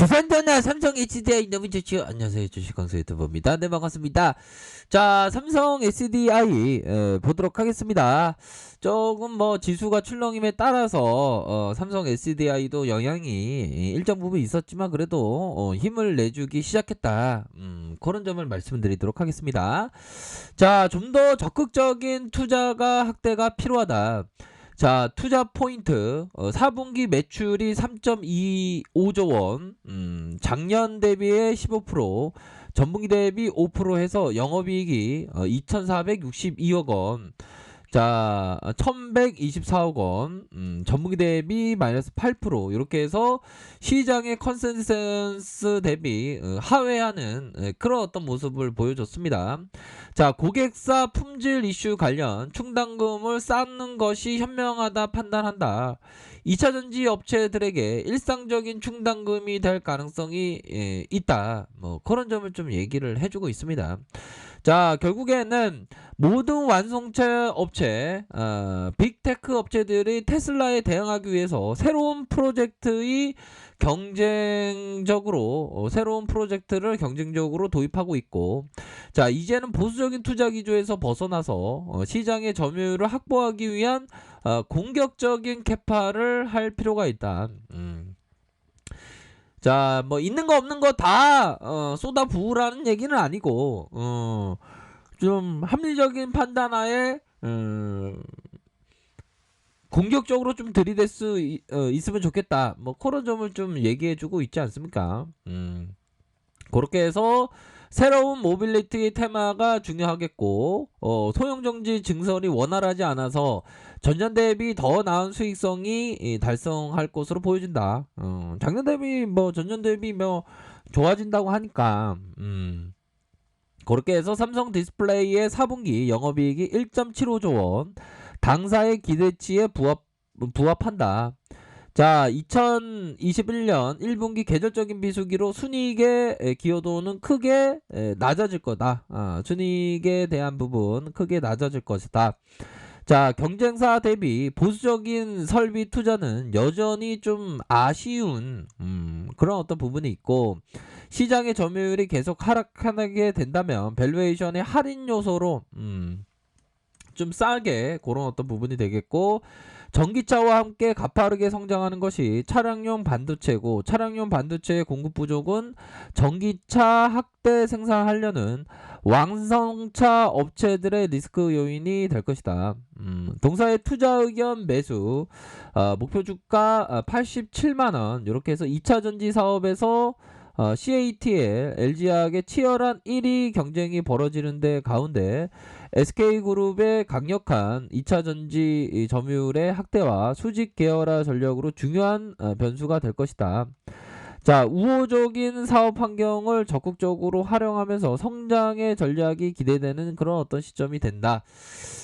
두산전화 삼성 SDI 너무 좋죠. 안녕하세요, 주식광수 유튜버입니다. 네, 반갑습니다. 자, 삼성 SDI 보도록 하겠습니다. 조금 뭐 지수가 출렁임에 따라서 삼성 SDI도 영향이 일정 부분 있었지만 그래도 힘을 내주기 시작했다. 그런 점을 말씀드리도록 하겠습니다. 자, 좀 더 적극적인 투자가 확대가 필요하다. 자, 투자 포인트 4분기 매출이 3.25조 원, 작년 대비에 15%, 전분기 대비 5% 해서 영업이익이 2,462억 원, 자, 1,124억 원, 전분기 대비 마이너스 8%, 이렇게 해서 시장의 컨센서스 대비 하회하는 그런 어떤 모습을 보여줬습니다. 자, 고객사 품질 이슈 관련 충당금을 쌓는 것이 현명하다 판단한다. 2차전지 업체들에게 일상적인 충당금이 될 가능성이 있다. 뭐 그런 점을 좀 얘기를 해주고 있습니다. 자, 결국에는 모든 완성체 업체, 빅테크 업체들이 테슬라에 대응하기 위해서 새로운 프로젝트의 새로운 프로젝트를 경쟁적으로 도입하고 있고, 자, 이제는 보수적인 투자 기조에서 벗어나서 시장의 점유율을 확보하기 위한 공격적인 캐파를 할 필요가 있다. 자, 뭐 있는 거 없는 거 다 쏟아 부으라는 얘기는 아니고 좀 합리적인 판단하에 공격적으로 좀 들이댈 수 있으면 좋겠다. 뭐 그런 점을 좀 얘기해주고 있지 않습니까? 그렇게 해서 새로운 모빌리티 테마가 중요하겠고, 소형정지 증설이 원활하지 않아서 전년 대비 더 나은 수익성이 달성할 것으로 보여진다. 작년 대비 전년 대비 좋아진다고 하니까, 그렇게 해서 삼성 디스플레이의 4분기 영업이익이 1.75조 원, 당사의 기대치에 부합한다. 자, 2021년 1분기 계절적인 비수기로 순이익의 기여도는 크게 낮아질 거다. 순이익에 대한 부분 크게 낮아질 것이다. 자, 경쟁사 대비 보수적인 설비 투자는 여전히 좀 아쉬운 그런 어떤 부분이 있고, 시장의 점유율이 계속 하락하게 된다면 밸류에이션의 할인 요소로 좀 싸게 그런 어떤 부분이 되겠고, 전기차와 함께 가파르게 성장하는 것이 차량용 반도체고, 차량용 반도체의 공급 부족은 전기차 확대 생산하려는 완성차 업체들의 리스크 요인이 될 것이다. 동사의 투자 의견 매수, 목표 주가 87만원, 이렇게 해서 2차전지 사업에서 CATL, LG화학의 치열한 1위 경쟁이 벌어지는 데 가운데 SK그룹의 강력한 2차전지 점유율의 확대와 수직 계열화 전략으로 중요한 변수가 될 것이다. 자, 우호적인 사업 환경을 적극적으로 활용하면서 성장의 전략이 기대되는 그런 어떤 시점이 된다.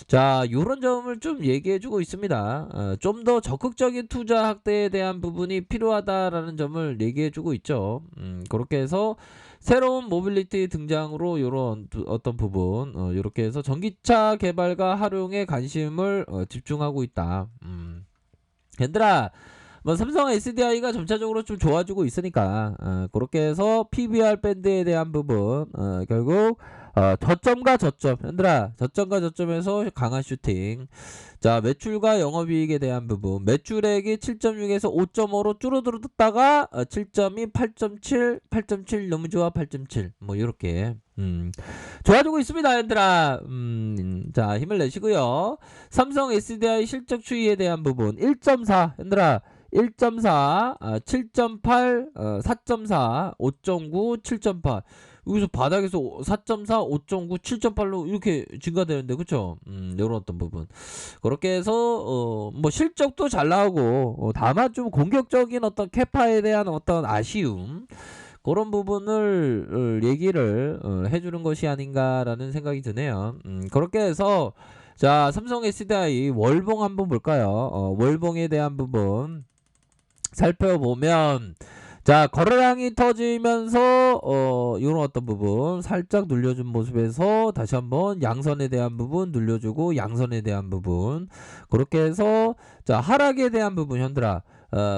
자, 요런 점을 좀 얘기해주고 있습니다. 좀 더 적극적인 투자 확대에 대한 부분이 필요하다라는 점을 얘기해주고 있죠. 그렇게 해서 새로운 모빌리티 등장으로 요런 어떤 부분, 이렇게 해서 전기차 개발과 활용에 관심을 집중하고 있다. 얘들아, 뭐 삼성 SDI가 점차적으로 좀 좋아지고 있으니까 그렇게 해서 PBR 밴드에 대한 부분, 결국 저점과 저점, 얘들아, 저점과 저점에서 강한 슈팅. 자, 매출과 영업이익에 대한 부분, 매출액이 7.6에서 5.5로 줄어들었다가 7.2, 8.7, 8.7 너무 좋아, 8.7 뭐 이렇게 좋아지고 있습니다, 얘들아. 자, 힘을 내시고요. 삼성 SDI 실적 추이에 대한 부분 1.4, 얘들아, 1.4, 7.8, 4.4, 5.9, 7.8. 여기서 바닥에서 4.4, 5.9, 7.8로 이렇게 증가되는데, 그쵸? 요런 어떤 부분. 그렇게 해서, 뭐 실적도 잘 나오고, 다만 좀 공격적인 어떤 캐파에 대한 어떤 아쉬움, 그런 부분을 얘기를 해주는 것이 아닌가라는 생각이 드네요. 그렇게 해서, 자, 삼성 SDI 월봉 한번 볼까요? 월봉에 대한 부분 살펴보면, 자, 거래량이 터지면서 이런 어떤 부분 살짝 눌려준 모습에서 다시 한번 양선에 대한 부분 눌려주고, 양선에 대한 부분 그렇게 해서, 자, 하락에 대한 부분, 현들아,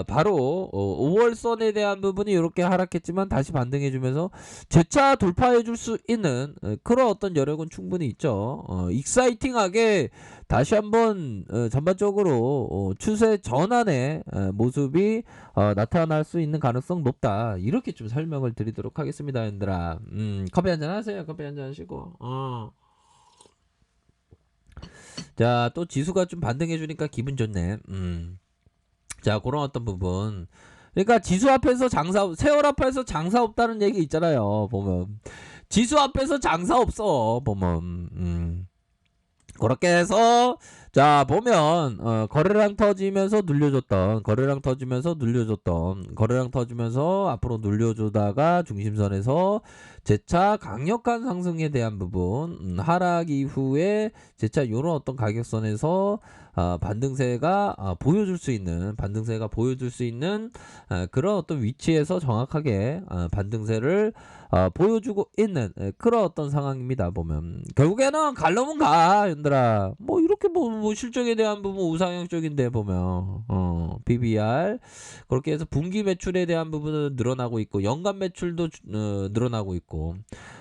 바로 5월선에 대한 부분이 이렇게 하락했지만 다시 반등해주면서 재차 돌파해줄 수 있는 그런 어떤 여력은 충분히 있죠. 익사이팅하게 다시 한번 전반적으로 추세 전환의 모습이 나타날 수 있는 가능성 높다. 이렇게 좀 설명을 드리도록 하겠습니다, 얘들아. 커피 한잔 하세요. 커피 한잔 하시고. 자, 또 지수가 좀 반등해주니까 기분 좋네. 자, 그런 어떤 부분. 그러니까 지수 앞에서 세월 앞에서 장사 없다는 얘기 있잖아요. 보면 지수 앞에서 장사 없어. 보면 그렇게 해서 자 보면 거래량 터지면서 눌려줬던 거래량 터지면서 앞으로 눌려주다가 중심선에서 재차 강력한 상승에 대한 부분 하락 이후에 재차 요런 어떤 가격선에서 반등세가 보여줄 수 있는 그런 어떤 위치에서 정확하게 반등세를 보여주고 있는 그런 어떤 상황입니다. 보면 결국에는 갈 놈은 가, 얘들아. 뭐 이렇게 뭐 실적에 대한 부분 우상향적인데 보면 PBR 그렇게 해서 분기 매출에 대한 부분은 늘어나고 있고 연간 매출도 늘어나고 있고,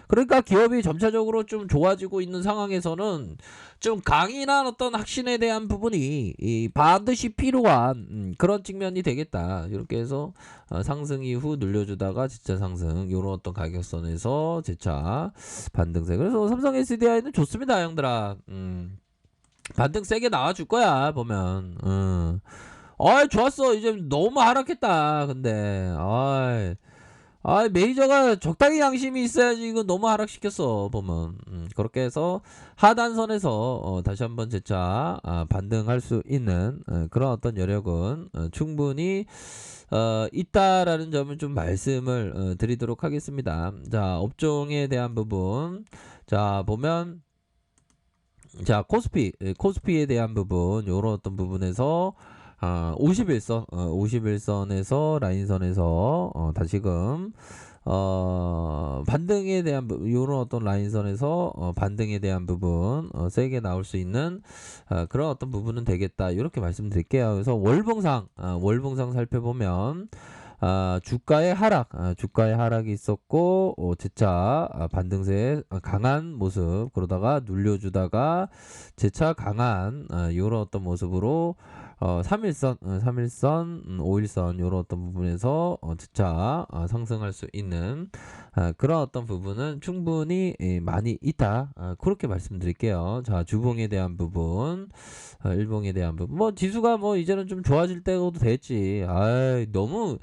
그러니까 기업이 점차적으로 좀 좋아지고 있는 상황에서는 좀 강인한 어떤 확신에 대한 부분이 반드시 필요한 그런 측면이 되겠다. 이렇게 해서 상승 이후 늘려주다가 진짜 상승 이런 어떤 가격선에서 재차 반등세. 그래서 삼성 SDI는 좋습니다, 형들아. 반등 세게 나와줄 거야 보면. 좋았어. 이제 너무 하락했다. 근데 메이저가 적당히 양심이 있어야지. 이거 너무 하락시켰어 보면. 그렇게 해서 하단선에서 다시 한번 재차 반등할 수 있는 그런 어떤 여력은 충분히 있다라는 점을 좀 말씀을 드리도록 하겠습니다. 자, 업종에 대한 부분. 자, 보면 자, 코스피에 대한 부분 요런 어떤 부분에서 51선에서 라인선에서 다시금 반등에 대한 요런 어떤 라인선에서 반등에 대한 부분 세게 나올 수 있는 그런 어떤 부분은 되겠다. 이렇게 말씀드릴게요. 그래서 월봉상 살펴보면 주가의 하락이 있었고 재차 반등세의 강한 모습, 그러다가 눌려주다가 재차 강한 요런 어떤 모습으로 3일선, 5일선 요런 어떤 부분에서 재차 상승할 수 있는 그런 어떤 부분은 충분히 많이 있다. 그렇게 말씀드릴게요. 자, 주봉에 대한 부분, 일봉에 대한 부분. 뭐 지수가 뭐 이제는 좀 좋아질 때도 됐지. 너무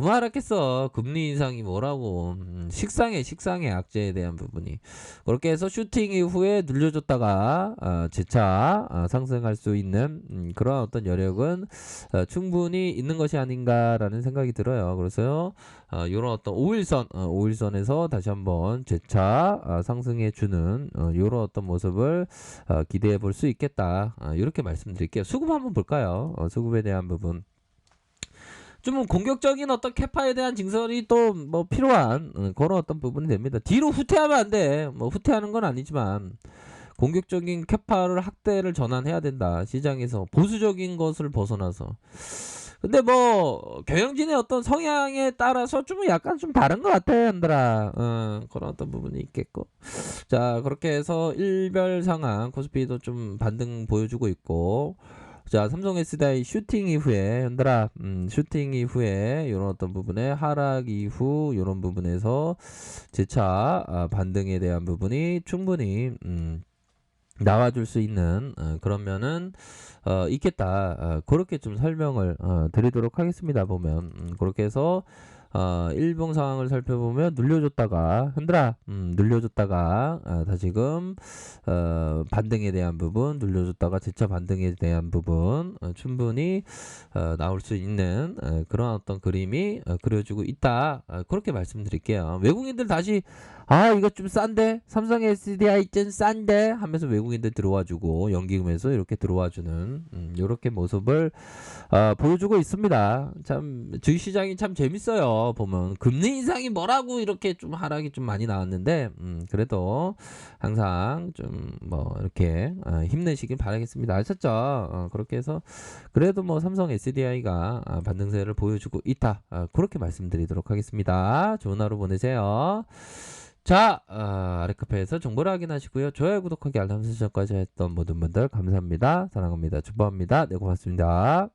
하락했어. 금리 인상이 뭐라고. 식상해 악재에 대한 부분이. 그렇게 해서 슈팅 이후에 눌려줬다가 재차 상승할 수 있는 그런 어떤 여력은 충분히 있는 것이 아닌가라는 생각이 들어요. 그래서 이런 어떤 5일선에서 다시 한번 재차 상승해주는 이런 어떤 모습을 기대해 볼 수 있겠다. 이렇게 말씀드릴게요. 수급 한번 볼까요? 수급에 대한 부분. 좀 공격적인 어떤 캐파에 대한 증설이 또 뭐 필요한 그런 어떤 부분이 됩니다. 뒤로 후퇴하면 안 돼. 뭐 후퇴하는 건 아니지만 공격적인 캐파를 확대를 전환해야 된다. 시장에서 보수적인 것을 벗어나서. 근데 뭐 경영진의 어떤 성향에 따라서 좀 약간 좀 다른 것 같아, 얘들아. 그런 어떤 부분이 있겠고. 자, 그렇게 해서 일별 상황 코스피도 좀 반등 보여주고 있고. 자, 삼성 SDI 슈팅 이후에 현들아 슈팅 이후에 이런 어떤 부분에 하락 이후 이런 부분에서 재차 반등에 대한 부분이 충분히 나와줄 수 있는 그런 면은 있겠다. 그렇게 좀 설명을 드리도록 하겠습니다. 보면 그렇게 해서 일봉 상황을 살펴보면 눌려줬다가 흔들어 눌려줬다가 다시금 반등에 대한 부분 눌려줬다가 재차 반등에 대한 부분 충분히 나올 수 있는 그런 어떤 그림이 그려지고 있다. 그렇게 말씀드릴게요. 외국인들 다시 이거 좀 싼데 삼성 SDI 좀 싼데 하면서 외국인들 들어와주고 연기금에서 이렇게 들어와주는 이렇게 모습을 보여주고 있습니다. 참 주식시장이 참 재밌어요. 있죠. 보면 금리 인상이 뭐라고 이렇게 좀 하락이 좀 많이 나왔는데 그래도 항상 좀 뭐 이렇게 힘내시길 바라겠습니다. 아셨죠? 그렇게 해서 그래도 뭐 삼성 SDI가 반등세를 보여주고 있다. 그렇게 말씀드리도록 하겠습니다. 좋은 하루 보내세요. 자, 아래카페에서 정보를 확인하시고요. 좋아요, 구독하기, 알람 설정까지 했던 모든 분들 감사합니다. 사랑합니다. 축복합니다. 네, 고맙습니다.